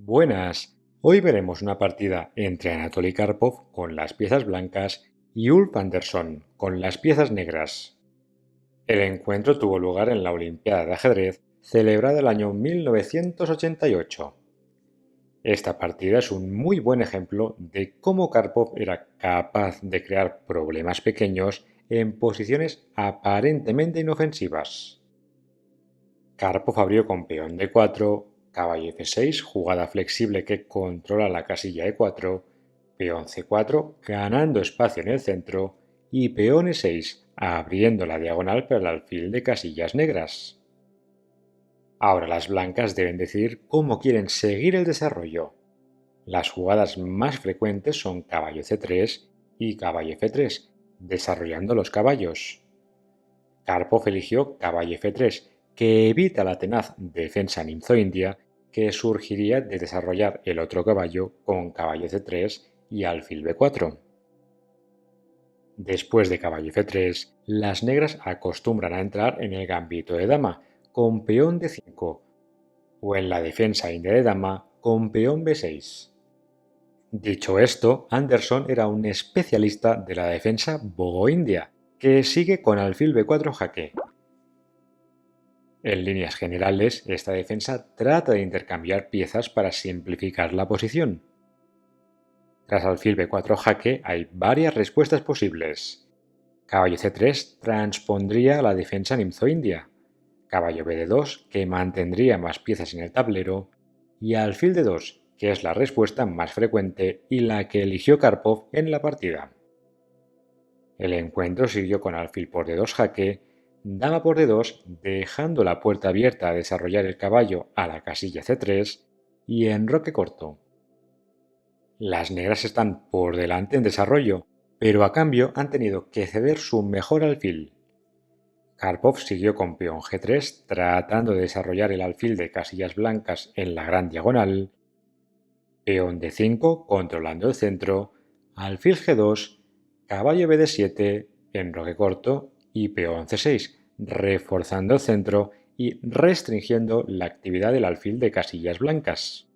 Buenas, hoy veremos una partida entre Anatoly Karpov con las piezas blancas y Ulf Andersson con las piezas negras. El encuentro tuvo lugar en la Olimpiada de Ajedrez celebrada el año 1988. Esta partida es un muy buen ejemplo de cómo Karpov era capaz de crear problemas pequeños en posiciones aparentemente inofensivas. Karpov abrió con peón d4, caballo f6, jugada flexible que controla la casilla e4, peón c4, ganando espacio en el centro, y peón e6, abriendo la diagonal para el alfil de casillas negras. Ahora las blancas deben decidir cómo quieren seguir el desarrollo. Las jugadas más frecuentes son caballo c3 y caballo f3, desarrollando los caballos. Karpov eligió caballo f3, que evita la tenaz defensa nimzo-india que surgiría de desarrollar el otro caballo con caballo c3 y alfil b4. Después de caballo f3, las negras acostumbran a entrar en el gambito de dama con peón d5 o en la defensa india de dama con peón b6. Dicho esto, Andersson era un especialista de la defensa bogo-india, que sigue con alfil b4 jaque. En líneas generales, esta defensa trata de intercambiar piezas para simplificar la posición. Tras alfil b4 jaque hay varias respuestas posibles. Caballo c3 transpondría la defensa nimzo-india, caballo bd2 que mantendría más piezas en el tablero, y alfil d2, que es la respuesta más frecuente y la que eligió Karpov en la partida. El encuentro siguió con alfil por d2 jaque, dama por d2 dejando la puerta abierta a desarrollar el caballo a la casilla c3 y enroque corto. Las negras están por delante en desarrollo, pero a cambio han tenido que ceder su mejor alfil. Karpov siguió con peón g3 tratando de desarrollar el alfil de casillas blancas en la gran diagonal, peón d5 controlando el centro, alfil g2, caballo bd7, enroque corto y peón c6, reforzando el centro y restringiendo la actividad del alfil de casillas blancas.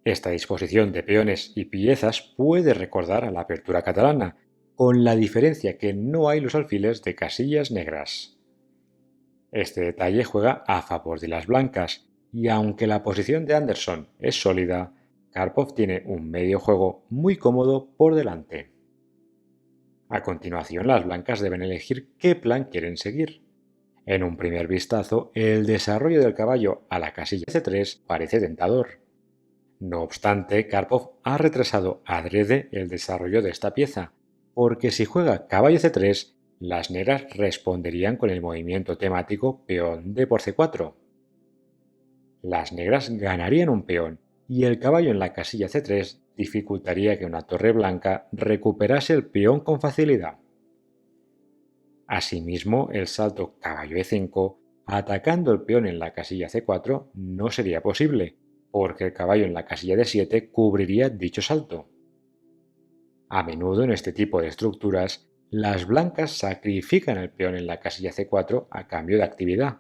Esta disposición de peones y piezas puede recordar a la apertura catalana, con la diferencia que no hay los alfiles de casillas negras. Este detalle juega a favor de las blancas, y aunque la posición de Andersson es sólida, Karpov tiene un medio juego muy cómodo por delante. A continuación, las blancas deben elegir qué plan quieren seguir. En un primer vistazo, el desarrollo del caballo a la casilla c3 parece tentador. No obstante, Karpov ha retrasado adrede el desarrollo de esta pieza, porque si juega caballo c3, las negras responderían con el movimiento temático peón d por c4. Las negras ganarían un peón y el caballo en la casilla c3 dificultaría que una torre blanca recuperase el peón con facilidad. Asimismo, el salto caballo e5 atacando el peón en la casilla c4 no sería posible, porque el caballo en la casilla d7 cubriría dicho salto. A menudo en este tipo de estructuras, las blancas sacrifican el peón en la casilla c4 a cambio de actividad.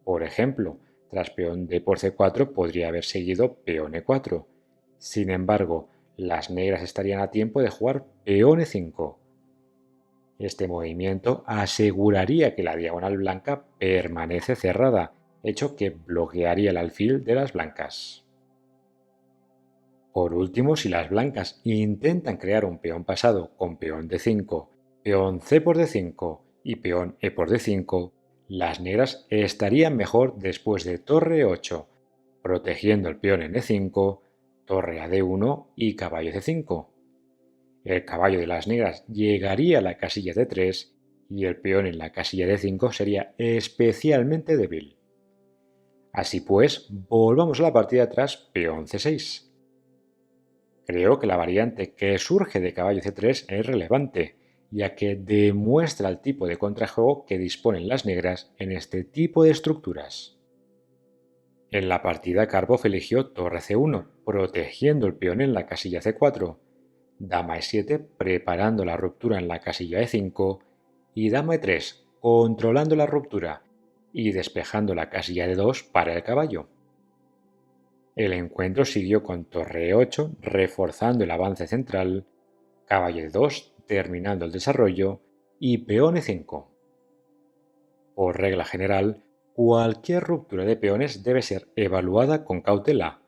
Por ejemplo, tras peón d por c4 podría haber seguido peón e4. Sin embargo, las negras estarían a tiempo de jugar peón e5. Este movimiento aseguraría que la diagonal blanca permanece cerrada, hecho que bloquearía el alfil de las blancas. Por último, si las blancas intentan crear un peón pasado con peón d5, peón c por d5 y peón e por d5, las negras estarían mejor después de torre 8, protegiendo el peón en e5, torre a d1 y caballo c5. El caballo de las negras llegaría a la casilla d3 y el peón en la casilla d5 sería especialmente débil. Así pues, volvamos a la partida tras peón c6. Creo que la variante que surge de caballo c3 es relevante, ya que demuestra el tipo de contrajuego que disponen las negras en este tipo de estructuras. En la partida Karpov eligió torre c1, protegiendo el peón en la casilla c4, dama e7 preparando la ruptura en la casilla e5 y dama e3 controlando la ruptura y despejando la casilla d2 para el caballo. El encuentro siguió con torre E8 reforzando el avance central, caballo E2 terminando el desarrollo y peón E5. Por regla general, cualquier ruptura de peones debe ser evaluada con cautela.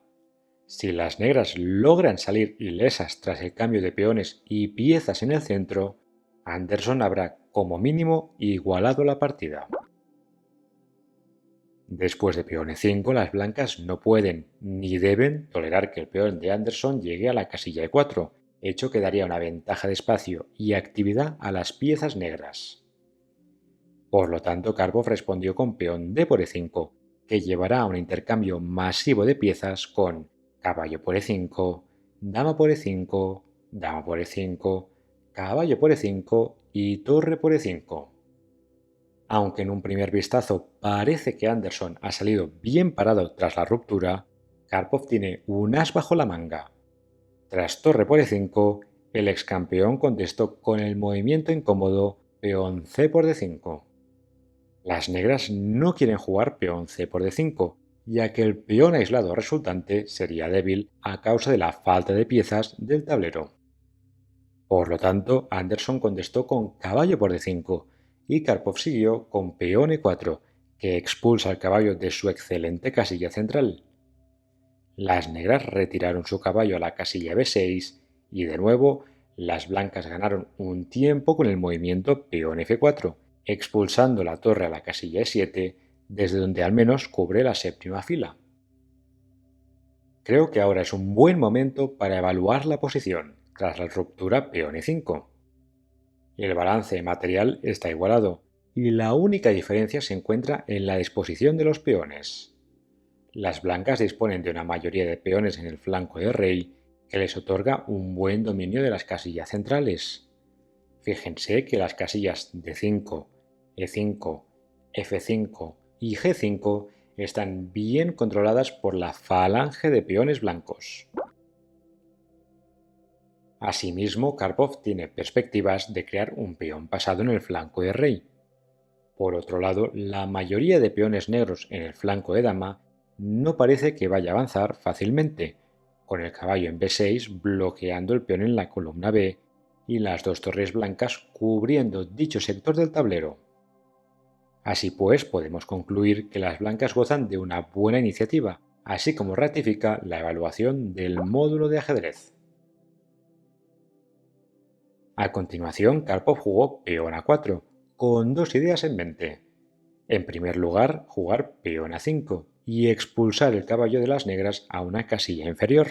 Si las negras logran salir ilesas tras el cambio de peones y piezas en el centro, Anderson habrá como mínimo igualado la partida. Después de peón E5, las blancas no pueden ni deben tolerar que el peón de Anderson llegue a la casilla E4, hecho que daría una ventaja de espacio y actividad a las piezas negras. Por lo tanto, Karpov respondió con peón D por E5, que llevará a un intercambio masivo de piezas con caballo por E5, dama por E5, dama por E5, caballo por E5 y torre por E5. Aunque en un primer vistazo parece que Anderson ha salido bien parado tras la ruptura, Karpov tiene un as bajo la manga. Tras torre por E5, el ex campeón contestó con el movimiento incómodo peón C por D5. Las negras no quieren jugar peón C por D5, ya que el peón aislado resultante sería débil a causa de la falta de piezas del tablero. Por lo tanto, Anderson contestó con caballo por D5 y Karpov siguió con peón E4, que expulsa al caballo de su excelente casilla central. Las negras retiraron su caballo a la casilla B6 y de nuevo las blancas ganaron un tiempo con el movimiento peón F4, expulsando la torre a la casilla E7, desde donde al menos cubre la séptima fila. Creo que ahora es un buen momento para evaluar la posición, tras la ruptura peón E5. El balance material está igualado, y la única diferencia se encuentra en la disposición de los peones. Las blancas disponen de una mayoría de peones en el flanco de rey que les otorga un buen dominio de las casillas centrales. Fíjense que las casillas D5, E5, F5 y G5 están bien controladas por la falange de peones blancos. Asimismo, Karpov tiene perspectivas de crear un peón pasado en el flanco de rey. Por otro lado, la mayoría de peones negros en el flanco de dama no parece que vaya a avanzar fácilmente, con el caballo en B6 bloqueando el peón en la columna B y las dos torres blancas cubriendo dicho sector del tablero. Así pues, podemos concluir que las blancas gozan de una buena iniciativa, así como ratifica la evaluación del módulo de ajedrez. A continuación, Karpov jugó peón A4, con dos ideas en mente. En primer lugar, jugar peón A5 y expulsar el caballo de las negras a una casilla inferior.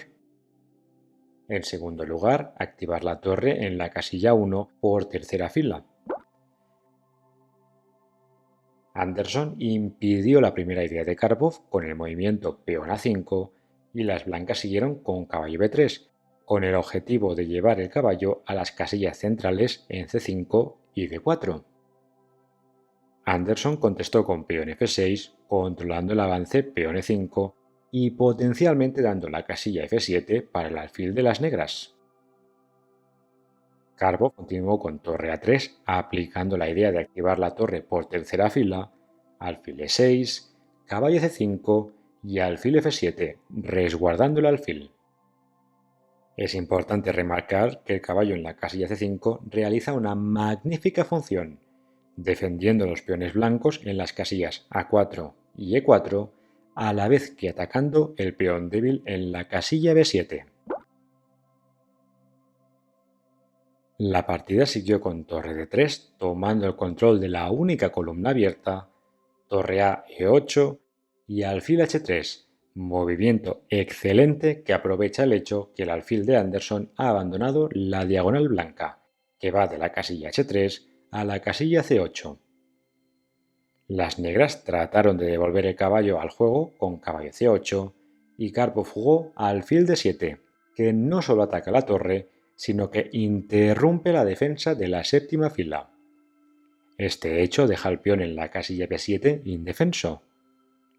En segundo lugar, activar la torre en la casilla 1 por tercera fila. Anderson impidió la primera idea de Karpov con el movimiento peón A5 y las blancas siguieron con caballo B3, con el objetivo de llevar el caballo a las casillas centrales en C5 y D4. Anderson contestó con peón F6, controlando el avance peón E5 y potencialmente dando la casilla F7 para el alfil de las negras. Karpov continuó con torre A3, aplicando la idea de activar la torre por tercera fila, alfil E6, caballo C5 y alfil F7, resguardando el alfil. Es importante remarcar que el caballo en la casilla C5 realiza una magnífica función, defendiendo los peones blancos en las casillas A4 y E4, a la vez que atacando el peón débil en la casilla B7. La partida siguió con torre D3, tomando el control de la única columna abierta, torre A E8 y alfil H3, movimiento excelente que aprovecha el hecho que el alfil de Anderson ha abandonado la diagonal blanca, que va de la casilla H3 a la casilla C8. Las negras trataron de devolver el caballo al juego con caballo C8 y Karpov jugó alfil D7, que no solo ataca la torre, sino que interrumpe la defensa de la séptima fila. Este hecho deja al peón en la casilla B7 indefenso.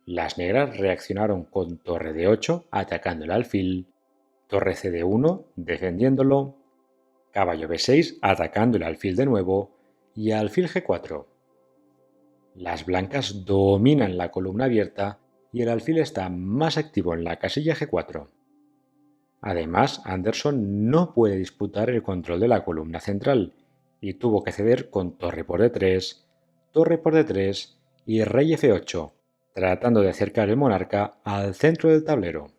Las negras reaccionaron con torre D8 atacando el alfil, torre CD1 defendiéndolo, caballo B6 atacando el alfil de nuevo y alfil G4. Las blancas dominan la columna abierta y el alfil está más activo en la casilla G4. Además, Anderson no puede disputar el control de la columna central y tuvo que ceder con torre por D3, torre por D3 y rey F8, tratando de acercar el monarca al centro del tablero.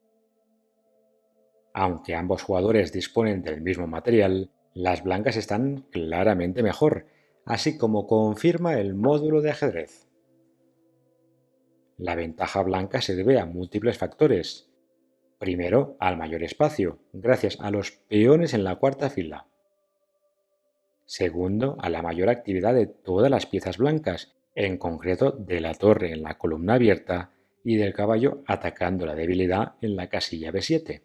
Aunque ambos jugadores disponen del mismo material, las blancas están claramente mejor, así como confirma el módulo de ajedrez. La ventaja blanca se debe a múltiples factores. Primero, al mayor espacio, gracias a los peones en la cuarta fila. Segundo, a la mayor actividad de todas las piezas blancas, en concreto de la torre en la columna abierta y del caballo atacando la debilidad en la casilla B7.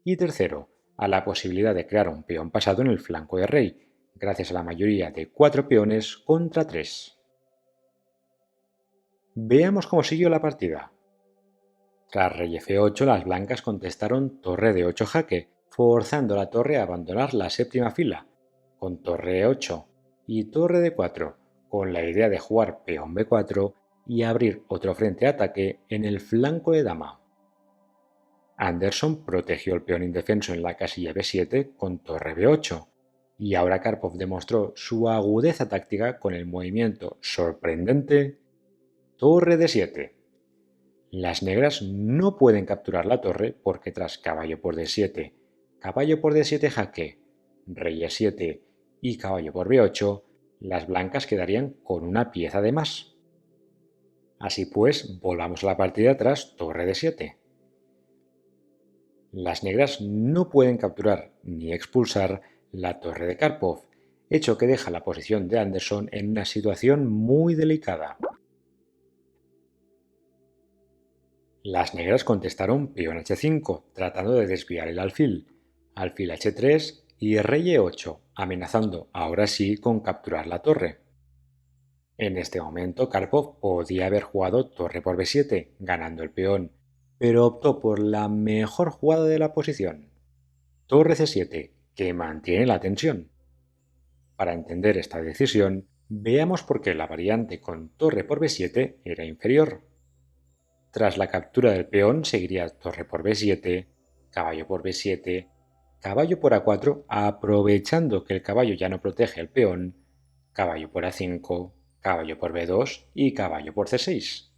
Y tercero, a la posibilidad de crear un peón pasado en el flanco de rey, gracias a la mayoría de 4 peones contra 3. Veamos cómo siguió la partida. Tras rey F8, las blancas contestaron torre de 8 jaque, forzando a la torre a abandonar la séptima fila, con torre E8 y torre D4, con la idea de jugar peón B4 y abrir otro frente de ataque en el flanco de dama. Anderson protegió el peón indefenso en la casilla B7 con torre B8, y ahora Karpov demostró su agudeza táctica con el movimiento sorprendente torre D7. Las negras no pueden capturar la torre porque tras caballo por D7, caballo por D7 jaque, rey E7 y caballo por B8, las blancas quedarían con una pieza de más. Así pues, volvamos a la partida tras torre D7. Las negras no pueden capturar ni expulsar la torre de Karpov, hecho que deja la posición de Anderson en una situación muy delicada. Las negras contestaron peón H5, tratando de desviar el alfil H3 y rey E8, amenazando ahora sí con capturar la torre. En este momento Karpov podía haber jugado torre por B7, ganando el peón, pero optó por la mejor jugada de la posición, torre C7, que mantiene la tensión. Para entender esta decisión, veamos por qué la variante con torre por B7 era inferior. Tras la captura del peón seguiría torre por B7, caballo por B7, caballo por A4, aprovechando que el caballo ya no protege el peón, caballo por A5, caballo por B2 y caballo por C6.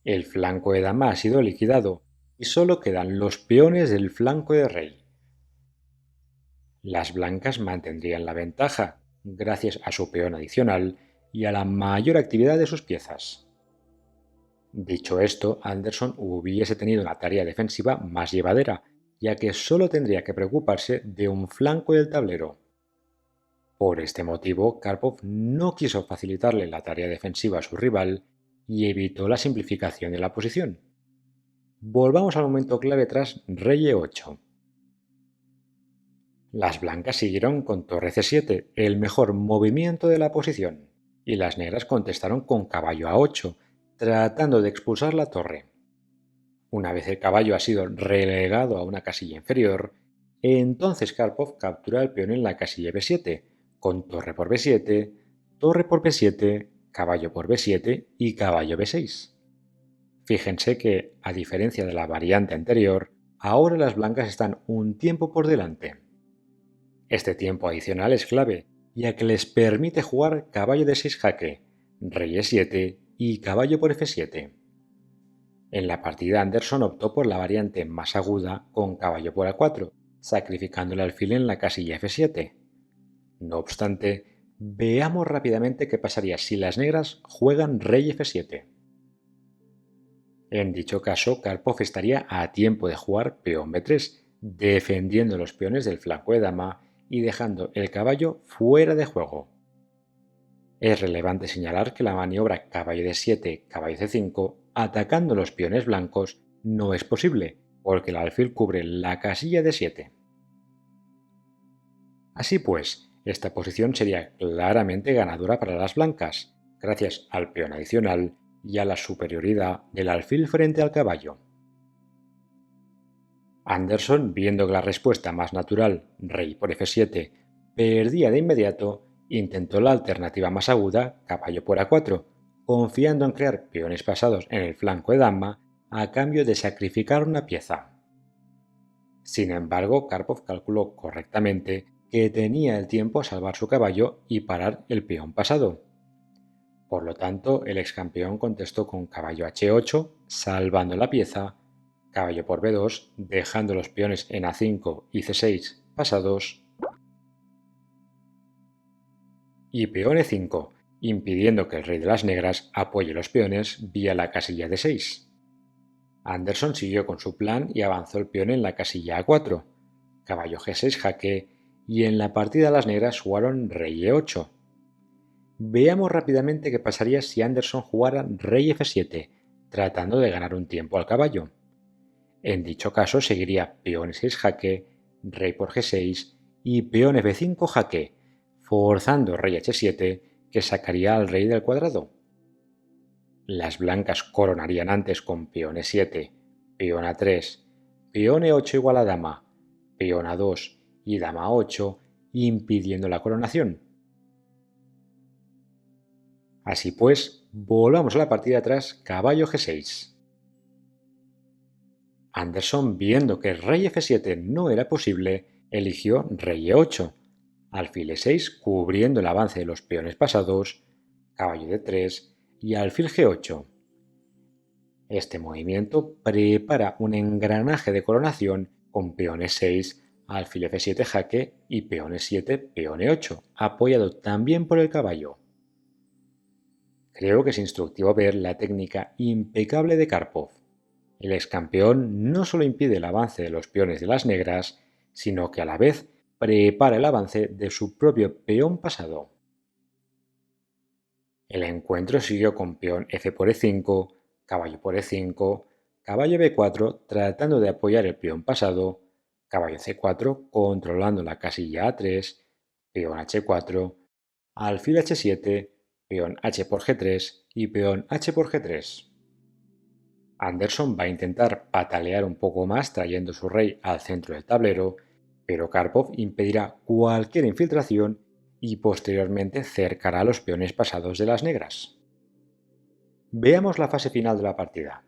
El flanco de dama ha sido liquidado y solo quedan los peones del flanco de rey. Las blancas mantendrían la ventaja gracias a su peón adicional y a la mayor actividad de sus piezas. Dicho esto, Anderson hubiese tenido una tarea defensiva más llevadera, ya que solo tendría que preocuparse de un flanco del tablero. Por este motivo, Karpov no quiso facilitarle la tarea defensiva a su rival y evitó la simplificación de la posición. Volvamos al momento clave tras rey E8. Las blancas siguieron con torre C7, el mejor movimiento de la posición, y las negras contestaron con caballo A8, tratando de expulsar la torre. Una vez el caballo ha sido relegado a una casilla inferior, entonces Karpov captura el peón en la casilla B7, con torre por B7, torre por B7, caballo por B7 y caballo B6. Fíjense que, a diferencia de la variante anterior, ahora las blancas están un tiempo por delante. Este tiempo adicional es clave, ya que les permite jugar caballo de 6 jaque, rey E7 y caballo por F7. En la partida Anderson optó por la variante más aguda con caballo por A4, sacrificando el alfil en la casilla F7. No obstante, veamos rápidamente qué pasaría si las negras juegan rey F7. En dicho caso, Karpov estaría a tiempo de jugar peón B3, defendiendo los peones del flanco de dama y dejando el caballo fuera de juego. Es relevante señalar que la maniobra caballo D7, caballo C5, atacando los peones blancos, no es posible, porque el alfil cubre la casilla D7. Así pues, esta posición sería claramente ganadora para las blancas, gracias al peón adicional y a la superioridad del alfil frente al caballo. Anderson, viendo que la respuesta más natural, rey por F7, perdía de inmediato, intentó la alternativa más aguda, caballo por A4, confiando en crear peones pasados en el flanco de dama a cambio de sacrificar una pieza. Sin embargo, Karpov calculó correctamente que tenía el tiempo a salvar su caballo y parar el peón pasado. Por lo tanto, el ex campeón contestó con caballo h8, salvando la pieza, caballo por b2, dejando los peones en a5 y c6 pasados, y peón e5, impidiendo que el rey de las negras apoye los peones vía la casilla de 6. Anderson siguió con su plan y avanzó el peón en la casilla a4, caballo g6 jaque, y en la partida las negras jugaron rey e8. Veamos rápidamente qué pasaría si Anderson jugara rey f7, tratando de ganar un tiempo al caballo. En dicho caso seguiría peón e6 jaque, rey por g6 y peón f5 jaque, forzando rey h7 que sacaría al rey del cuadrado. Las blancas coronarían antes con peón e7, peón a3, peón e8 igual a dama, peón a2 y dama a8, impidiendo la coronación. Así pues, volvamos a la partida atrás, caballo g6. Anderson, viendo que rey f7 no era posible, eligió rey e8, alfil e6 cubriendo el avance de los peones pasados, caballo d3 y alfil g8. Este movimiento prepara un engranaje de coronación con peón e6, alfil f7 jaque y peón e7, peón e8, apoyado también por el caballo. Creo que es instructivo ver la técnica impecable de Karpov. El ex campeón no solo impide el avance de los peones de las negras, sino que a la vez prepara el avance de su propio peón pasado. El encuentro siguió con peón f por e5, caballo por e5, caballo b4 tratando de apoyar el peón pasado, caballo c4 controlando la casilla a3, peón h4, alfil h7, peón h por g3 y peón h por g3. Anderson va a intentar patalear un poco más trayendo su rey al centro del tablero, pero Karpov impedirá cualquier infiltración y posteriormente cercará a los peones pasados de las negras. Veamos la fase final de la partida.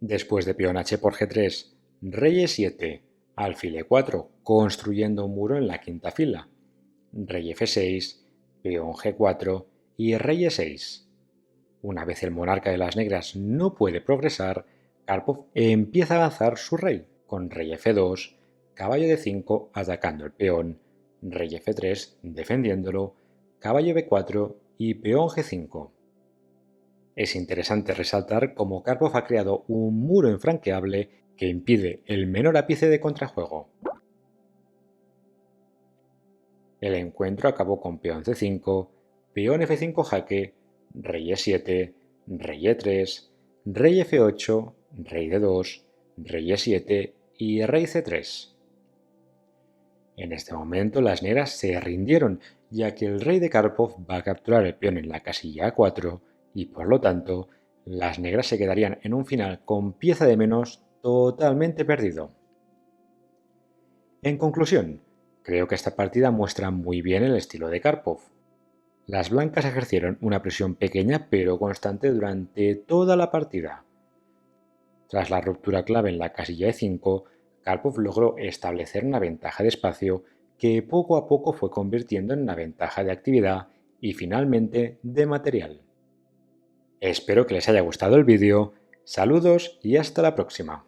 Después de peón h por g3, rey e7, alfil e4 construyendo un muro en la quinta fila, rey f6, peón g4 y rey e6. Una vez el monarca de las negras no puede progresar, Karpov empieza a avanzar su rey, con rey f2, caballo d5 atacando el peón, rey f3 defendiéndolo, caballo b4 y peón g5. Es interesante resaltar cómo Karpov ha creado un muro infranqueable que impide el menor ápice de contrajuego. El encuentro acabó con peón c5, peón f5 jaque, rey e7, rey e3, rey f8, rey d2, rey e7 y rey c3. En este momento las negras se rindieron, ya que el rey de Karpov va a capturar el peón en la casilla a4 y por lo tanto las negras se quedarían en un final con pieza de menos totalmente perdido. En conclusión, creo que esta partida muestra muy bien el estilo de Karpov. Las blancas ejercieron una presión pequeña pero constante durante toda la partida. Tras la ruptura clave en la casilla e5, Karpov logró establecer una ventaja de espacio que poco a poco fue convirtiendo en una ventaja de actividad y finalmente de material. Espero que les haya gustado el vídeo, saludos y hasta la próxima.